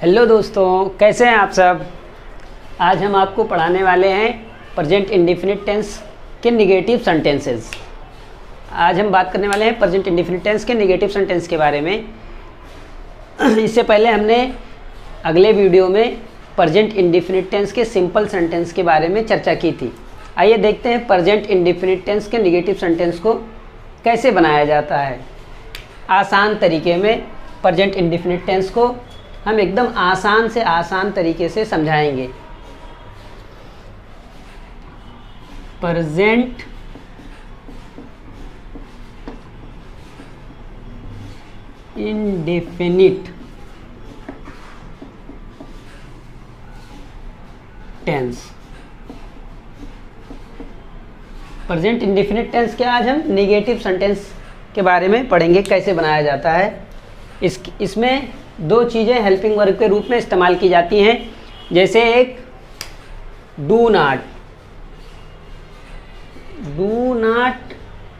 Hello दोस्तों, कैसे हैं आप सब। आज हम आपको पढ़ाने वाले हैं प्रेजेंट इंडेफिनिट टेंस के नेगेटिव सेंटेंसेस। आज हम बात करने वाले हैं प्रेजेंट इंडेफिनिट टेंस के नेगेटिव सेंटेंस के बारे में। इससे पहले हमने अगले वीडियो में प्रेजेंट इंडेफिनिट टेंस के सिंपल सेंटेंस के बारे में चर्चा की थी। आइए देखते हैं प्रेजेंट इंडेफिनिट टेंस के नेगेटिव सेंटेंस को कैसे बनाया जाता है। आसान तरीके में प्रेजेंट इंडेफिनिट टेंस को हम एकदम आसान से आसान तरीके से समझाएंगे। Present indefinite tense. Present indefinite tense के आज हम नेगेटिव सेंटेंस के बारे में पढ़ेंगे, कैसे बनाया जाता है। इसमें दो चीज़ें हेल्पिंग वर्ब के रूप में इस्तेमाल की जाती हैं, जैसे एक डू नॉट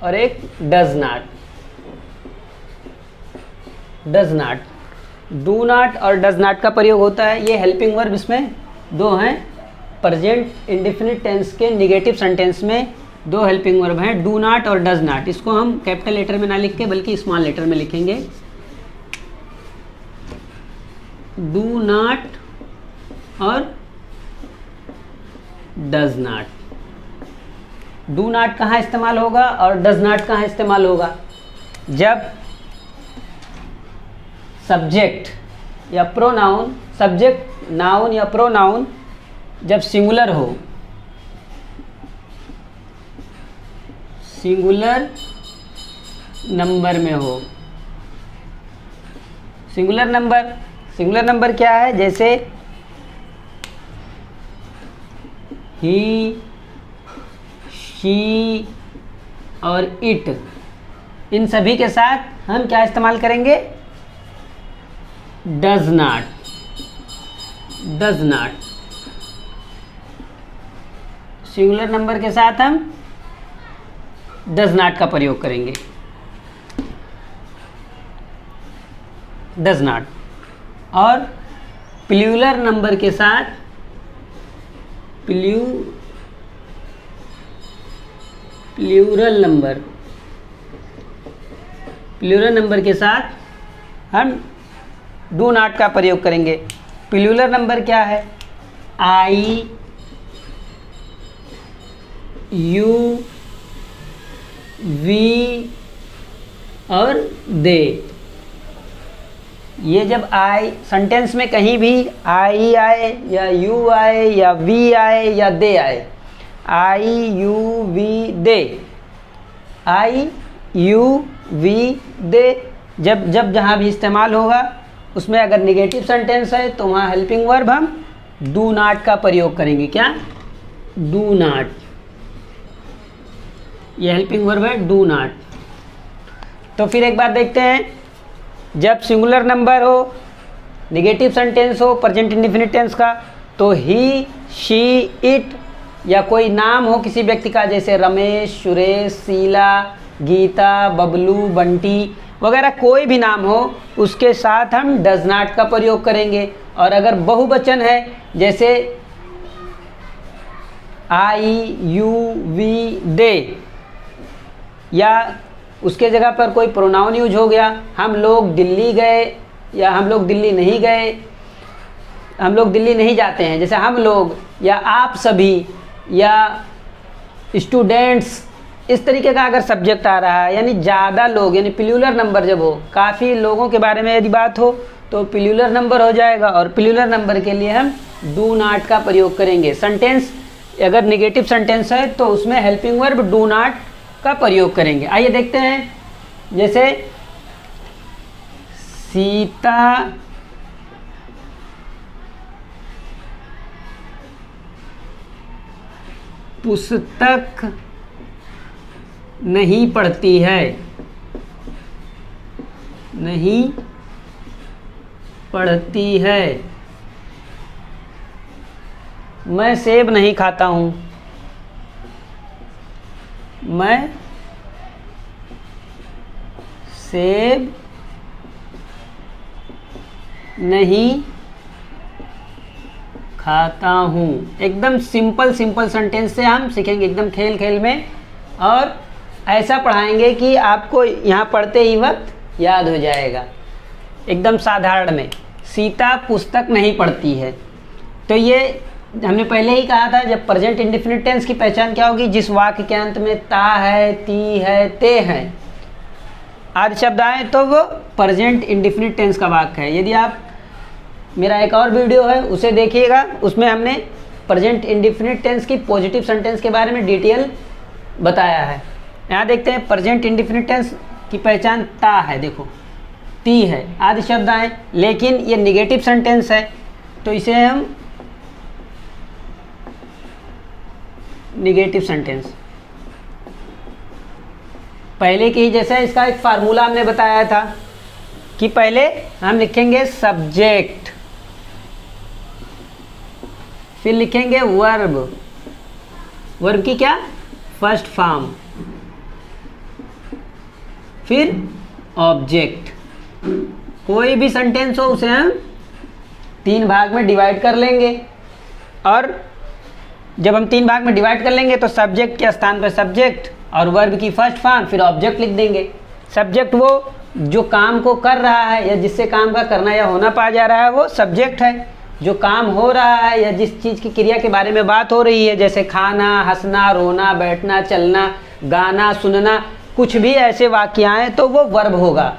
और एक डज नॉट। डू नॉट और डज नॉट का प्रयोग होता है। ये हेल्पिंग वर्ब इसमें दो हैं। प्रेजेंट इंडेफिनिट टेंस के नेगेटिव सेंटेंस में दो हेल्पिंग वर्ब हैं, डू नॉट और डज नॉट। इसको हम कैपिटल लेटर में ना लिख के बल्कि स्मॉल लेटर में लिखेंगे। डू नॉट और डज नॉट। डू नॉट कहाँ इस्तेमाल होगा और डज नॉट कहाँ इस्तेमाल होगा? जब सब्जेक्ट या प्रोनाउन, सब्जेक्ट नाउन या प्रोनाउन जब सिंगुलर हो, सिंगुलर नंबर में हो। सिंगुलर नंबर क्या है? जैसे ही, शी और इट, इन सभी के साथ हम क्या इस्तेमाल करेंगे? Does not. सिंगुलर नंबर के साथ हम डज नॉट का प्रयोग करेंगे। Does not. और प्लूरल नंबर के साथ प्लूरल नंबर के साथ हम डू नॉट का प्रयोग करेंगे। प्लूरल नंबर क्या है? आई, यू, वी और दे। ये जब आई सेंटेंस में कहीं भी आई आए या यू आए या वी आए या दे आए, I you we they, I you we they, जब जहाँ भी इस्तेमाल होगा उसमें अगर नेगेटिव सेंटेंस है तो वहाँ हेल्पिंग वर्ब हम डू नॉट का प्रयोग करेंगे। क्या? Do not. ये हेल्पिंग वर्ब है डू नॉट। तो फिर एक बात देखते हैं, जब सिंगुलर नंबर हो, नेगेटिव सेंटेंस हो प्रेजेंट इंडेफिनिट टेंस का, तो ही, शी, इट या कोई नाम हो किसी व्यक्ति का, जैसे रमेश, सुरेश, शीला, गीता, बबलू, बंटी वगैरह कोई भी नाम हो, उसके साथ हम डज नॉट का प्रयोग करेंगे। और अगर बहुवचन है, जैसे आई, यू, वी, दे, या उसके जगह पर कोई प्रोनाउन यूज हो गया, हम लोग दिल्ली गए या हम लोग दिल्ली नहीं गए, हम लोग दिल्ली नहीं जाते हैं, जैसे हम लोग या आप सभी या स्टूडेंट्स, इस तरीके का अगर सब्जेक्ट आ रहा है, यानी ज़्यादा लोग, यानी प्लूरल नंबर जब हो, काफ़ी लोगों के बारे में यदि बात हो तो प्लूरल नंबर हो जाएगा। और प्लूरल नंबर के लिए हम डू नॉट का प्रयोग करेंगे। सेंटेंस अगर नेगेटिव सेंटेंस है तो उसमें हेल्पिंग वर्ब डू नॉट का प्रयोग करेंगे। आइए देखते हैं, जैसे सीता पुस्तक नहीं पढ़ती है। मैं सेब नहीं खाता हूँ। मैं सेब नहीं खाता हूँ। एकदम सिंपल सिंपल सेंटेंस से हम सीखेंगे, एकदम खेल खेल में, और ऐसा पढ़ाएंगे कि आपको यहाँ पढ़ते ही वक्त याद हो जाएगा, एकदम साधारण में। सीता पुस्तक नहीं पढ़ती है, तो ये हमने पहले ही कहा था, जब प्रेजेंट इंडेफिनिट टेंस की पहचान क्या होगी, जिस वाक्य के अंत में ता है, ती है, ते है आदि शब्द आए तो वो प्रेजेंट इंडेफिनिट टेंस का वाक्य है। यदि आप, मेरा एक और वीडियो है उसे देखिएगा, उसमें हमने प्रेजेंट इंडेफिनिट टेंस की पॉजिटिव सेंटेंस के बारे में डिटेल बताया है। यहाँ देखते हैं प्रेजेंट इंडेफिनिट टेंस की पहचान ता है, देखो ती है आदि शब्द आए, लेकिन ये निगेटिव सेंटेंस है, तो इसे हम निगेटिव सेंटेंस पहले की ही जैसा, इसका एक फार्मूला हमने बताया था कि पहले हम लिखेंगे सब्जेक्ट, फिर लिखेंगे वर्ब, वर्ब की क्या फर्स्ट फॉर्म, फिर ऑब्जेक्ट। कोई भी सेंटेंस हो उसे हम 3 भाग में डिवाइड कर लेंगे, और जब हम 3 भाग में डिवाइड कर लेंगे तो सब्जेक्ट के स्थान पर सब्जेक्ट और वर्ब की फर्स्ट फॉर्म, फिर ऑब्जेक्ट लिख देंगे। सब्जेक्ट वो जो काम को कर रहा है या जिससे काम का करना या होना पाया जा रहा है वो सब्जेक्ट है। जो काम हो रहा है या जिस चीज़ की क्रिया के बारे में बात हो रही है, जैसे खाना, हंसना, रोना, बैठना, चलना, गाना, सुनना, कुछ भी ऐसे वाक्य आए तो वो वर्ब होगा।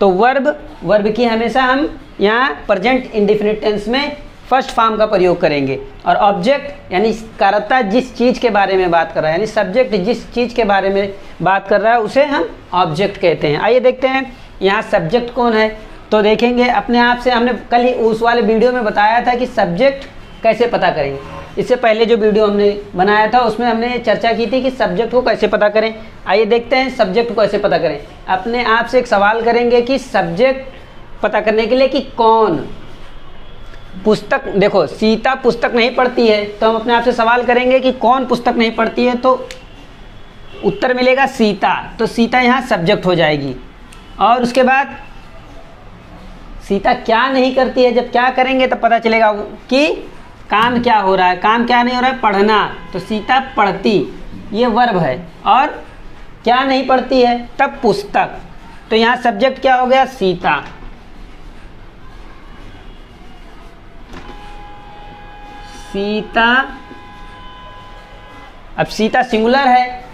तो वर्ब की हमेशा हम यहाँ प्रेजेंट इंडेफिनिट टेंस में फर्स्ट फॉर्म का प्रयोग करेंगे, और ऑब्जेक्ट यानी कर्ता जिस चीज़ के बारे में बात कर रहा है, यानी सब्जेक्ट जिस चीज़ के बारे में बात कर रहा है उसे हम ऑब्जेक्ट कहते हैं। आइए देखते हैं यहाँ सब्जेक्ट कौन है, तो देखेंगे अपने आप से। हमने कल ही उस वाले वीडियो में बताया था कि सब्जेक्ट कैसे पता करेंगे। इससे पहले जो वीडियो हमने बनाया था उसमें हमने चर्चा की थी कि सब्जेक्ट को कैसे पता करें। आइए देखते हैं सब्जेक्ट को कैसे पता करें। अपने आप से एक सवाल करेंगे कि सब्जेक्ट पता करने के लिए कि कौन पुस्तक, देखो सीता पुस्तक नहीं पढ़ती है, तो हम अपने आप से सवाल करेंगे कि कौन पुस्तक नहीं पढ़ती है, तो उत्तर मिलेगा सीता। तो सीता यहाँ सब्जेक्ट हो जाएगी। और उसके बाद सीता क्या नहीं करती है, जब क्या करेंगे तो पता चलेगा कि काम क्या हो रहा है। काम क्या नहीं हो रहा है, पढ़ना, तो सीता पढ़ती, ये वर्ब है। और क्या नहीं पढ़ती है, तब पुस्तक, तो यहाँ सब्जेक्ट क्या हो गया, सीता। सीता, अब सीता सिंगुलर है,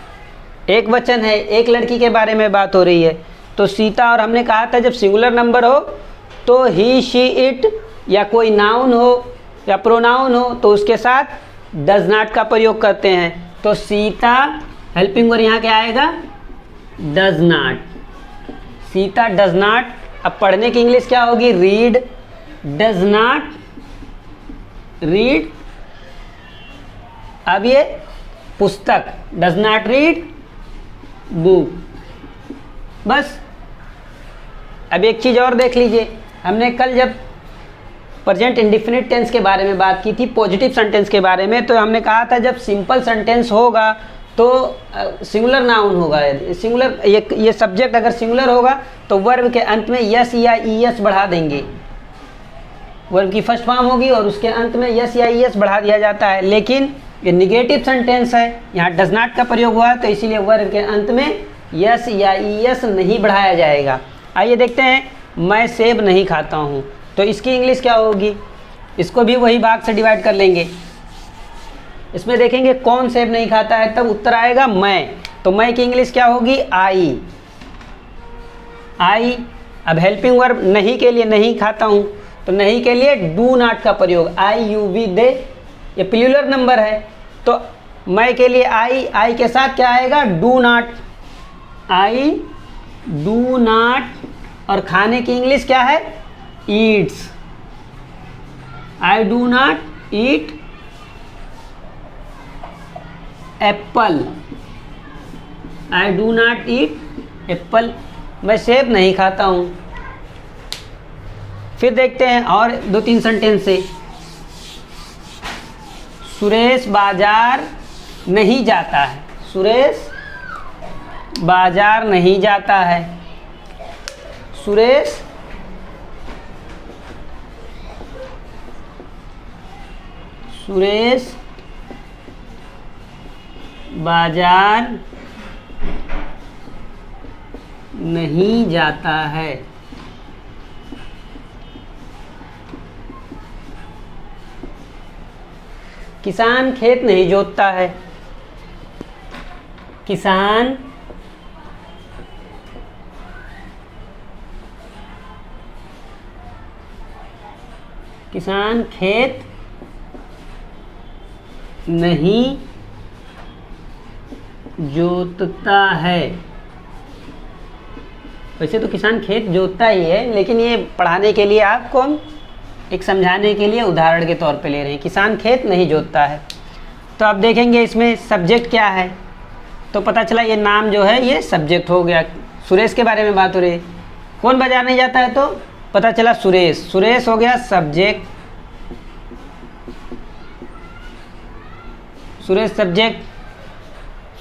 एक वचन है, एक लड़की के बारे में बात हो रही है, तो सीता। और हमने कहा था जब सिंगुलर नंबर हो तो ही, शी, इट या कोई नाउन हो या प्रोनाउन हो तो उसके साथ डज नॉट का प्रयोग करते हैं। तो सीता हेल्पिंग वर्ब यहाँ क्या आएगा, does not. Sita does not. अब पढ़ने की इंग्लिश क्या होगी, रीड, डज नॉट रीड। अब ये पुस्तक, डज नॉट रीड बुक। बस। अब एक चीज़ और देख लीजिए, हमने कल जब प्रेजेंट इंडेफिनिट टेंस के बारे में बात की थी, पॉजिटिव सेंटेंस के बारे में, तो हमने कहा था जब सिंपल सेंटेंस होगा तो सिंगुलर नाउन होगा। सिंगुलर, ये सब्जेक्ट अगर सिंगुलर होगा तो वर्ब के अंत में यस या ईएस बढ़ा देंगे। वर्ब की फर्स्ट फॉर्म होगी और उसके अंत में यस या ईएस बढ़ा दिया जाता है। लेकिन ये निगेटिव सेंटेंस है, यहाँ डज नॉट का प्रयोग हुआ है, तो इसीलिए वर्ब के अंत में यस या ईएस नहीं बढ़ाया जाएगा। आइए देखते हैं, मैं सेब नहीं खाता हूँ, तो इसकी इंग्लिश क्या होगी, इसको भी वही भाग से डिवाइड कर लेंगे। इसमें देखेंगे कौन सेब नहीं खाता है, तब उत्तर आएगा मैं। तो मैं की इंग्लिश क्या होगी, आई। आई। अब हेल्पिंग वर्ब नहीं के लिए नहीं खाता हूँ, तो नहीं के लिए डू नॉट का प्रयोग, आई यू वी दे, ये प्लूरल नंबर है, तो मैं के लिए आई के साथ क्या आएगा, do not. I do not. और खाने की इंग्लिश क्या है, Yeats. I do not eat Apple. I do not eat Apple. मैं सेब नहीं खाता हूँ। फिर देखते हैं और 2-3 सेंटेंस से। सुरेश बाजार नहीं जाता है। सुरेश बाजार नहीं जाता है। सुरेश सुरेश बाजार नहीं जाता है। किसान खेत नहीं जोतता है। किसान खेत नहीं जोतता है। वैसे तो किसान खेत जोतता ही है, लेकिन ये पढ़ाने के लिए आपको एक समझाने के लिए उदाहरण के तौर पे ले रहे हैं। किसान खेत नहीं जोतता है। तो अब देखेंगे इसमें सब्जेक्ट क्या है। तो पता चला ये नाम जो है ये सब्जेक्ट हो गया। सुरेश के बारे में बात हो रही है। कौन बाजार नहीं जाता है, तो पता चला सुरेश हो गया सब्जेक्ट। सुरेश सब्जेक्ट।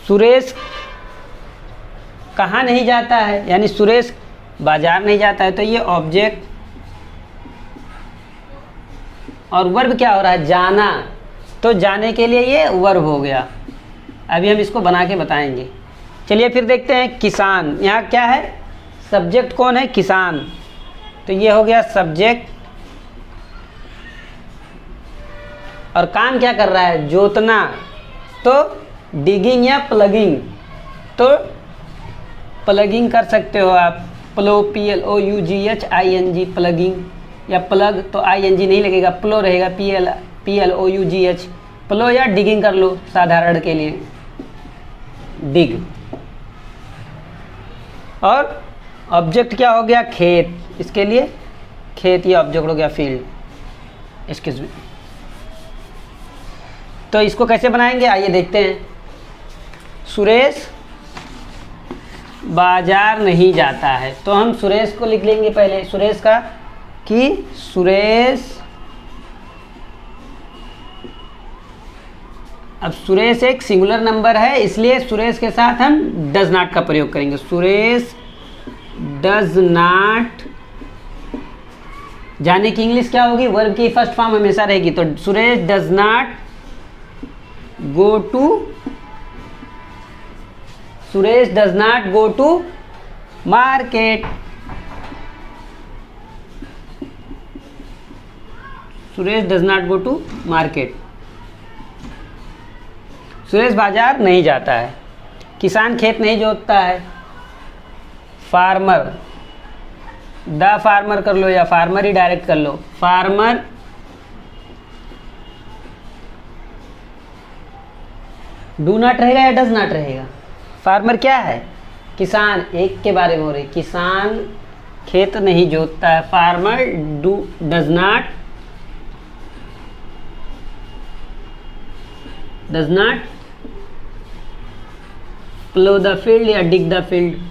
सुरेश कहाँ नहीं जाता है, यानी सुरेश बाजार नहीं जाता है, तो ये ऑब्जेक्ट। और वर्ब क्या हो रहा है, जाना, तो जाने के लिए ये वर्ब हो गया। अभी हम इसको बना के बताएंगे। चलिए फिर देखते हैं किसान। यहाँ क्या है, सब्जेक्ट कौन है, किसान, तो ये हो गया सब्जेक्ट। और काम क्या कर रहा है, जोतना, तो डिगिंग या प्लगिंग, तो प्लगिंग कर सकते हो आप। प्लो PLOUGHING प्लगिंग, या प्लग तो ING नहीं लगेगा, प्लो रहेगा PLOUGH। प्लो या डिगिंग कर लो साधारण के लिए, डिग। और ऑब्जेक्ट क्या हो गया, खेत, इसके लिए खेत, ये ऑब्जेक्ट हो गया फील्ड। Excuse me. तो इसको कैसे बनाएंगे, आइए देखते हैं। सुरेश बाजार नहीं जाता है, तो हम सुरेश को लिख लेंगे पहले, सुरेश का, कि सुरेश। अब सुरेश एक सिंगुलर नंबर है, इसलिए सुरेश के साथ हम डज नॉट का प्रयोग करेंगे। सुरेश डज नॉट, जाने की इंग्लिश क्या होगी, वर्ब की फर्स्ट फॉर्म हमेशा रहेगी। तो Suresh does not go to, Suresh does not go to market. Suresh does not go to market. Suresh बाजार नहीं जाता है। किसान खेत नहीं जोतता है। फार्मर, द फार्मर कर लो या फार्मर ही डायरेक्ट कर लो। फार्मर डू नॉट रहेगा या डज नॉट रहेगा, फार्मर क्या है, किसान, एक के बारे में हो रही, किसान खेत नहीं जोतता है। Farmer does not plough the field या डिग द फील्ड।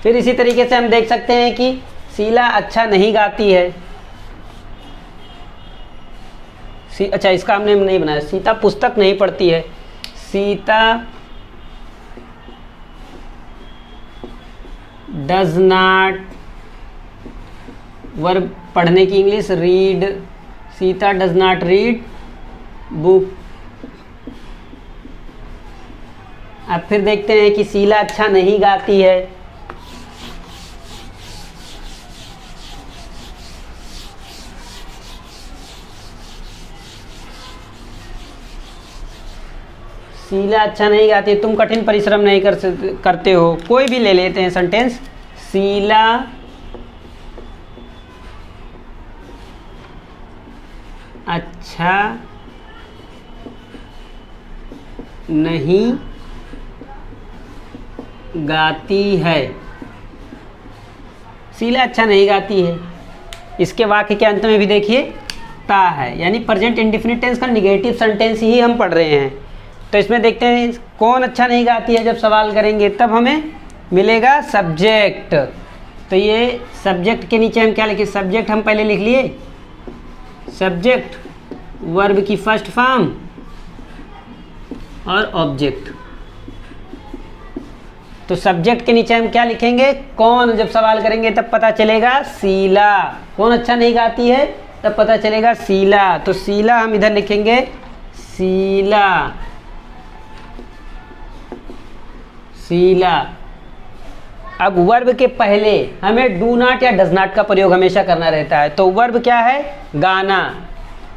फिर इसी तरीके से हम देख सकते हैं कि शीला अच्छा नहीं गाती है। अच्छा, इसका हमने नहीं बनाया। सीता पुस्तक नहीं पढ़ती है। सीता डज नॉट, वर्ब पढ़ने की English read. Sita does not read book. अब फिर देखते हैं कि शीला अच्छा नहीं गाती है। शीला अच्छा नहीं गाती, तुम कठिन परिश्रम नहीं करते हो। कोई भी ले लेते हैं सेंटेंस। शीला अच्छा नहीं गाती है। शीला अच्छा नहीं गाती है। इसके वाक्य के अंत में भी देखिए ता है, यानी प्रेजेंट इंडेफिनिट टेंस का निगेटिव सेंटेंस ही हम पढ़ रहे हैं। तो इसमें देखते हैं कौन अच्छा नहीं गाती है। जब सवाल करेंगे तब हमें मिलेगा सब्जेक्ट। तो ये सब्जेक्ट के नीचे हम क्या लिखे, सब्जेक्ट हम पहले लिख लिए। सब्जेक्ट वर्ब की फर्स्ट फॉर्म और ऑब्जेक्ट। तो सब्जेक्ट के नीचे हम क्या लिखेंगे, कौन, जब सवाल करेंगे तब पता चलेगा शीला। कौन अच्छा नहीं गाती है, तब पता चलेगा शीला। तो शीला हम इधर लिखेंगे शीला, शीला। अब वर्ब के पहले हमें डू नॉट या डज नॉट का प्रयोग हमेशा करना रहता है। तो वर्ब क्या है, गाना।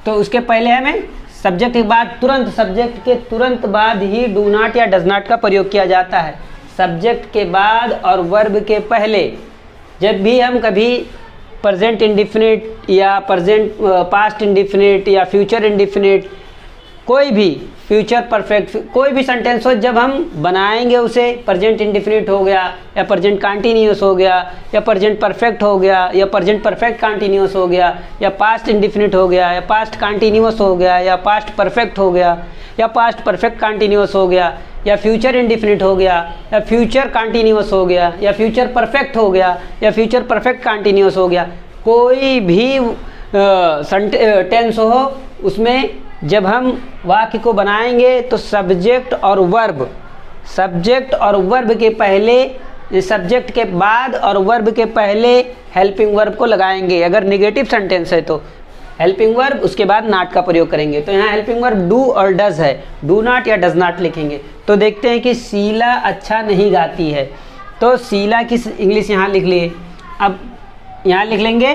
तो उसके पहले हमें सब्जेक्ट के बाद तुरंत, सब्जेक्ट के तुरंत बाद ही डू नॉट या डज नॉट का प्रयोग किया जाता है। सब्जेक्ट के बाद और वर्ब के पहले जब भी हम कभी प्रेजेंट इंडिफिनिट या पास्ट इंडिफिनिट या फ्यूचर इंडिफिनिट, कोई भी फ्यूचर परफेक्ट, कोई भी सेंटेंस हो, जब हम बनाएंगे उसे, प्रेजेंट इंडिफिनिट हो गया या प्रेजेंट कंटीन्यूअस हो गया या प्रेजेंट परफेक्ट हो गया या प्रेजेंट परफेक्ट कंटीन्यूअस हो गया या पास्ट इंडिफिनिट हो गया या पास्ट कंटीन्यूअस हो गया या पास्ट परफेक्ट हो गया या पास्ट परफेक्ट कंटीन्यूअस हो गया या फ्यूचर इंडिफिनिट हो गया या फ्यूचर कंटीन्यूअस हो गया या फ्यूचर परफेक्ट हो गया या फ्यूचर परफेक्ट कंटीन्यूअस हो गया, कोई भी टेंस हो, उसमें जब हम वाक्य को बनाएंगे तो सब्जेक्ट और वर्ब के पहले, सब्जेक्ट के बाद और वर्ब के पहले हेल्पिंग वर्ब को लगाएंगे। अगर नेगेटिव सेंटेंस है तो हेल्पिंग वर्ब, उसके बाद नॉट का प्रयोग करेंगे। तो यहाँ हेल्पिंग वर्ब डू और डज है, डू नॉट या डज नॉट लिखेंगे। तो देखते हैं कि शीला अच्छा नहीं गाती है, तो शीला की इंग्लिश यहाँ लिख लिए। अब यहाँ लिख लेंगे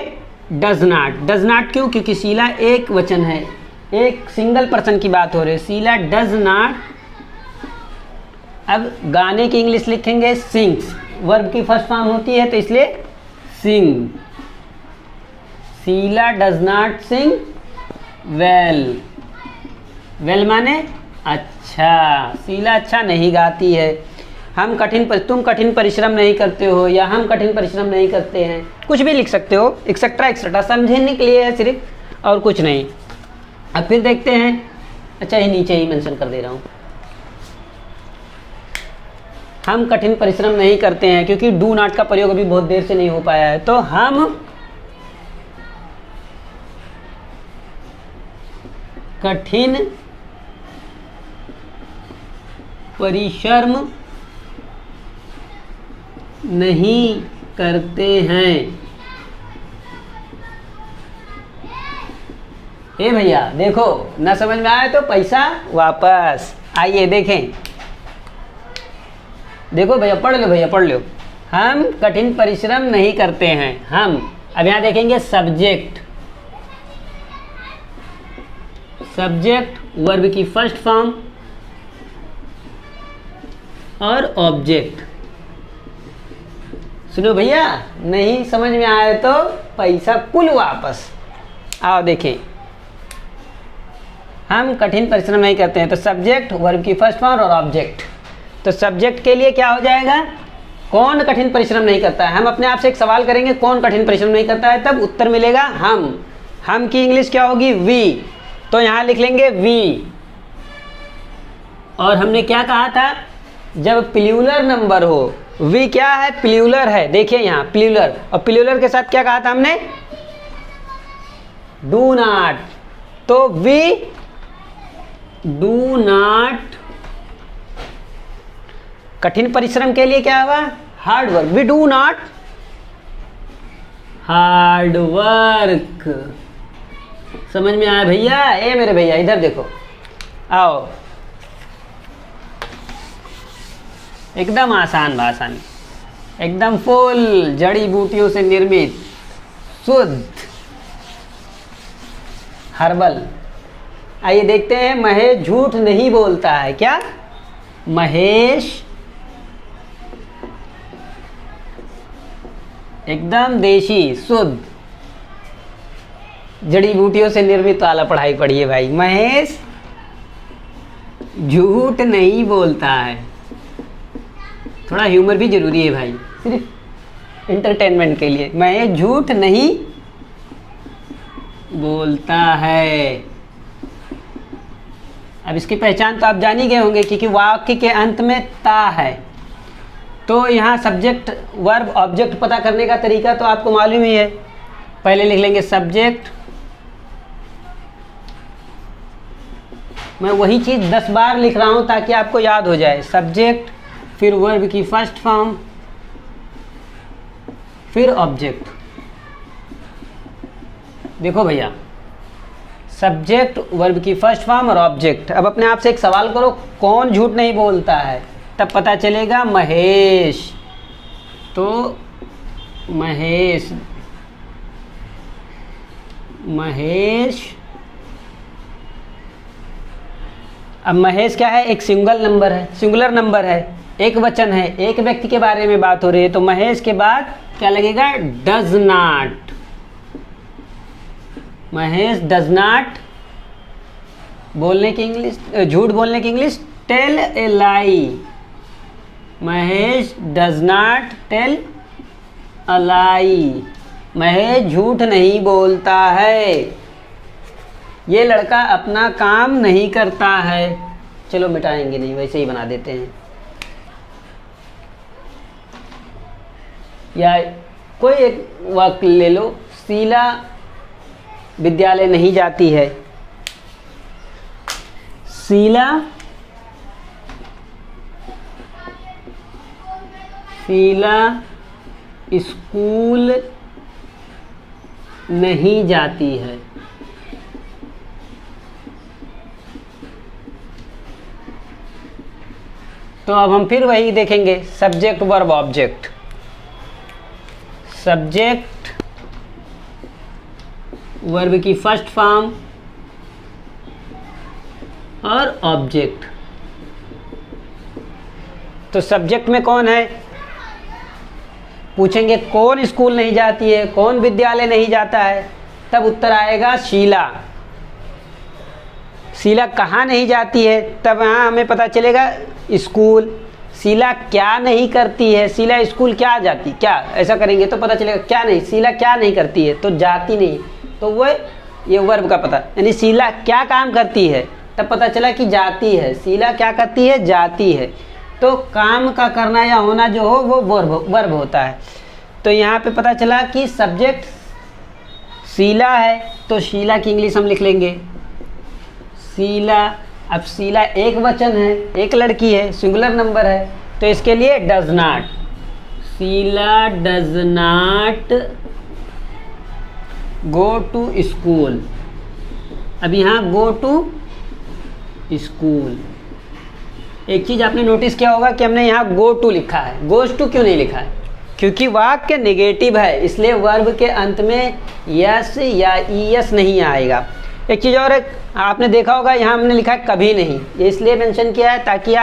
डज नॉट। डज नॉट क्यों, क्योंकि शीला एक वचन है, एक सिंगल पर्सन की बात हो रही है। Sheela does not. अब गाने की इंग्लिश लिखेंगे सिंग्स, वर्ब की फर्स्ट फॉर्म होती है तो इसलिए sing. Sheela does not sing well. Well माने अच्छा, शीला अच्छा नहीं गाती है। तुम कठिन परिश्रम नहीं करते हो या हम कठिन परिश्रम नहीं करते हैं, कुछ भी लिख सकते हो, एक्सेट्रा एक्सेट्रा, समझने के लिए है सिर्फ, और कुछ नहीं। अब फिर देखते हैं, अच्छा ये नीचे ही मेंशन कर दे रहा हूँ, हम कठिन परिश्रम नहीं करते हैं, क्योंकि डू नॉट का प्रयोग अभी बहुत देर से नहीं हो पाया है। तो हम कठिन परिश्रम नहीं करते हैं। ए भैया देखो, ना समझ में आए तो पैसा वापस। आइए देखें, देखो भैया पढ़ लो, भैया पढ़ लो। हम कठिन परिश्रम नहीं करते हैं, हम। अब यहाँ देखेंगे सब्जेक्ट, सब्जेक्ट वर्ब की फर्स्ट फॉर्म और ऑब्जेक्ट। सुनो भैया, नहीं समझ में आए तो पैसा कुल वापस। आओ देखें, हम कठिन परिश्रम नहीं करते हैं, तो सब्जेक्ट वर्ब की फर्स्ट फॉर्म और ऑब्जेक्ट। तो सब्जेक्ट के लिए क्या हो जाएगा, कौन कठिन परिश्रम नहीं करता है। हम अपने आप से एक सवाल करेंगे, कौन कठिन परिश्रम नहीं करता है, तब उत्तर मिलेगा हम। हम की इंग्लिश क्या होगी, वी। तो यहाँ लिख लेंगे वी। और हमने क्या कहा था, जब प्लूरल नंबर हो, वी क्या है, प्लूरल है। देखिए यहाँ प्लूरल, और प्लूरल के साथ क्या कहा था हमने, डू नॉट। तो वी डू नॉट, कठिन परिश्रम के लिए क्या हुआ, hard work. We do not hard work. समझ में आया भैया। ए मेरे भैया इधर देखो, आओ, एकदम आसान भाषा में, एकदम फुल जड़ी बूटियों से निर्मित शुद्ध हर्बल। आइए देखते हैं, महेश झूठ नहीं बोलता है। क्या, महेश एकदम देशी शुद्ध जड़ी बूटियों से निर्मित वाला पढ़ाई पढ़िए भाई। महेश झूठ नहीं बोलता है। थोड़ा ह्यूमर भी जरूरी है भाई, सिर्फ एंटरटेनमेंट के लिए। महेश झूठ नहीं बोलता है। अब इसकी पहचान तो आप जान ही गए होंगे, क्योंकि वाक्य के अंत में ता है। तो यहाँ सब्जेक्ट वर्ब ऑब्जेक्ट पता करने का तरीका तो आपको मालूम ही है। पहले लिख लेंगे सब्जेक्ट मैं वही चीज़ 10 बार लिख रहा हूँ ताकि आपको याद हो जाए। सब्जेक्ट, फिर वर्ब की फर्स्ट फॉर्म, फिर ऑब्जेक्ट। देखो भैया, सब्जेक्ट, वर्ब की फर्स्ट फॉर्म और ऑब्जेक्ट। अब अपने आप से एक सवाल करो, कौन झूठ नहीं बोलता है? तब पता चलेगा महेश। तो महेश अब महेश क्या है? एक सिंगुलर नंबर है, एक वचन है, एक व्यक्ति के बारे में बात हो रही है। तो महेश के बाद क्या लगेगा? Does not. Mahesh does not बोलने की इंग्लिश, झूठ बोलने की English tell a lie. Mahesh does not tell a lie. Mahesh झूठ नहीं बोलता है। ये लड़का अपना काम नहीं करता है। चलो मिटाएंगे नहीं, वैसे ही बना देते हैं। या कोई एक वाक्य ले लो, शीला विद्यालय नहीं जाती है। शीला स्कूल नहीं जाती है। तो अब हम फिर वही देखेंगे, subject verb object. Subject verb की फर्स्ट फॉर्म और ऑब्जेक्ट। तो सब्जेक्ट में कौन है? पूछेंगे कौन स्कूल नहीं जाती है, कौन विद्यालय नहीं जाता है, तब उत्तर आएगा शीला। शीला कहाँ नहीं जाती है? तब यहाँ हमें पता चलेगा स्कूल। शीला क्या नहीं करती है? शीला स्कूल क्या जाती, क्या ऐसा करेंगे तो पता चलेगा क्या नहीं, शीला क्या नहीं करती है, तो जाती नहीं। तो वो ये वर्ब का पता, यानी शीला क्या काम करती है, तब पता चला कि जाती है। शीला क्या करती है? जाती है। तो काम का करना या होना जो हो वो वर्ब होता है। तो यहाँ पे पता चला कि सब्जेक्ट शीला है, तो शीला की इंग्लिश हम लिख लेंगे शीला। अब शीला एक वचन है, एक लड़की है, सिंगुलर नंबर है, तो इसके लिए does not. Sheela does not go to school. अब यहाँ गो टू स्कूल। एक चीज़ आपने नोटिस किया होगा कि हमने यहाँ गो टू लिखा है, गोज टू क्यों नहीं लिखा है? क्योंकि वाक्य नेगेटिव है, इसलिए वर्ब के अंत में यस या ईएस नहीं आएगा। एक चीज़ और है, आपने देखा होगा यहाँ हमने लिखा है कभी नहीं। ये इसलिए मेंशन किया है ताकि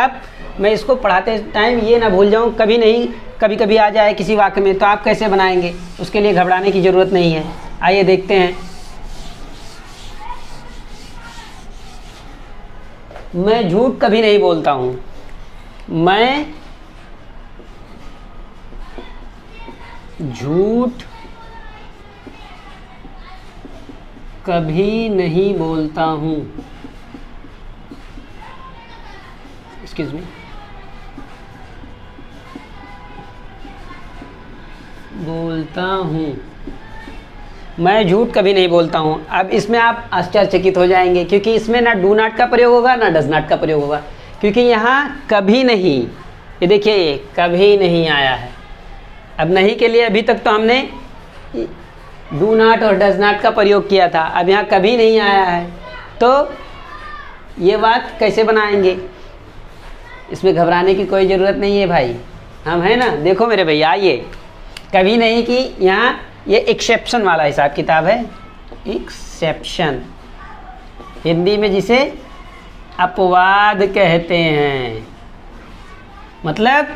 मैं इसको पढ़ाते टाइम ये ना भूल जाऊँ, कभी नहीं कभी कभी आ जाए किसी वाक्य में, तो आप कैसे बनाएंगे, उसके लिए घबराने की ज़रूरत नहीं है। आइए देखते हैं। मैं झूठ कभी नहीं बोलता हूँ। मैं झूठ कभी नहीं बोलता हूँ। एक्सक्यूज मी, बोलता हूँ। मैं झूठ कभी नहीं बोलता हूँ। अब इसमें आप आश्चर्यचकित हो जाएंगे क्योंकि इसमें ना डू नॉट का प्रयोग होगा ना डज नॉट का प्रयोग होगा, क्योंकि यहाँ कभी नहीं, ये देखिए ये कभी नहीं आया है। अब नहीं के लिए अभी तक तो हमने डू नॉट और डज नॉट का प्रयोग किया था, अब यहाँ कभी नहीं आया है, तो ये बात कैसे बनाएंगे? इसमें घबराने की कोई ज़रूरत नहीं है भाई, हम हैं ना। देखो मेरे भैया, आइए, कभी नहीं की यहाँ ये एक्सेप्शन वाला हिसाब किताब है। एक्सेप्शन हिंदी में जिसे अपवाद कहते हैं। मतलब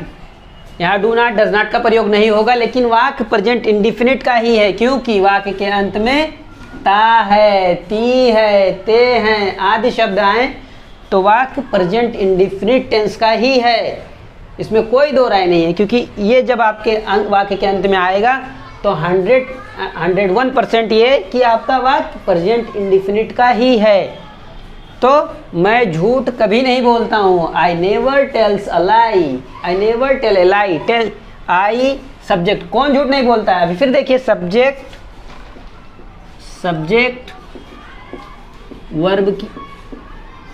यहाँ डू नॉट डज नॉट का प्रयोग नहीं होगा, लेकिन वाक्य प्रेजेंट इंडिफिनिट का ही है, क्योंकि वाक्य के अंत में ता है, ती है, ते हैं आदि शब्द आए तो वाक्य प्रेजेंट इंडिफिनिट टेंस का ही है। इसमें कोई दो राय नहीं है, क्योंकि ये जब आपके वाक्य के अंत में आएगा तो 101% ये कि आपका वाक्य प्रेजेंट इंडिफिनिट का ही है। तो मैं झूठ कभी नहीं बोलता हूँ। I never tells a lie. I never tell a lie. Tell I subject, कौन झूठ नहीं बोलता है? अभी फिर देखिए, सब्जेक्ट वर्ब की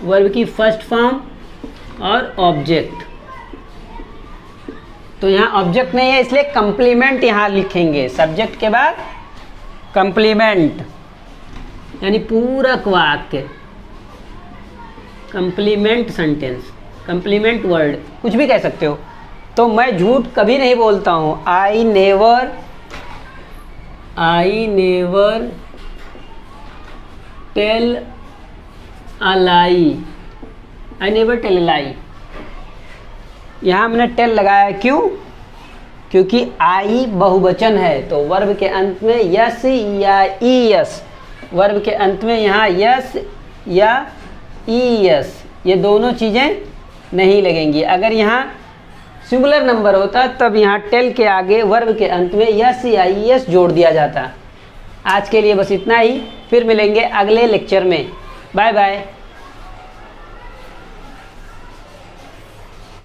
वर्ब की फर्स्ट फॉर्म और ऑब्जेक्ट। तो यहाँ ऑब्जेक्ट नहीं है इसलिए कंप्लीमेंट यहाँ लिखेंगे, सब्जेक्ट के बाद कंप्लीमेंट यानी पूरक वाक्य, कंप्लीमेंट सेंटेंस, कंप्लीमेंट वर्ड, कुछ भी कह सकते हो। तो मैं झूठ कभी नहीं बोलता हूँ, I never tell a lie, I never tell a lie. यहाँ हमने टेल लगाया, क्यों? क्योंकि आई बहुवचन है, तो वर्ब के अंत में यस या ई यस, वर्ब के अंत में यहाँ यस या ई यस, ये दोनों चीज़ें नहीं लगेंगी। अगर यहाँ सिंगुलर नंबर होता तब यहाँ टेल के आगे वर्ब के अंत में यस या ई यस जोड़ दिया जाता। आज के लिए बस इतना ही, फिर मिलेंगे अगले लेक्चर में। Bye bye.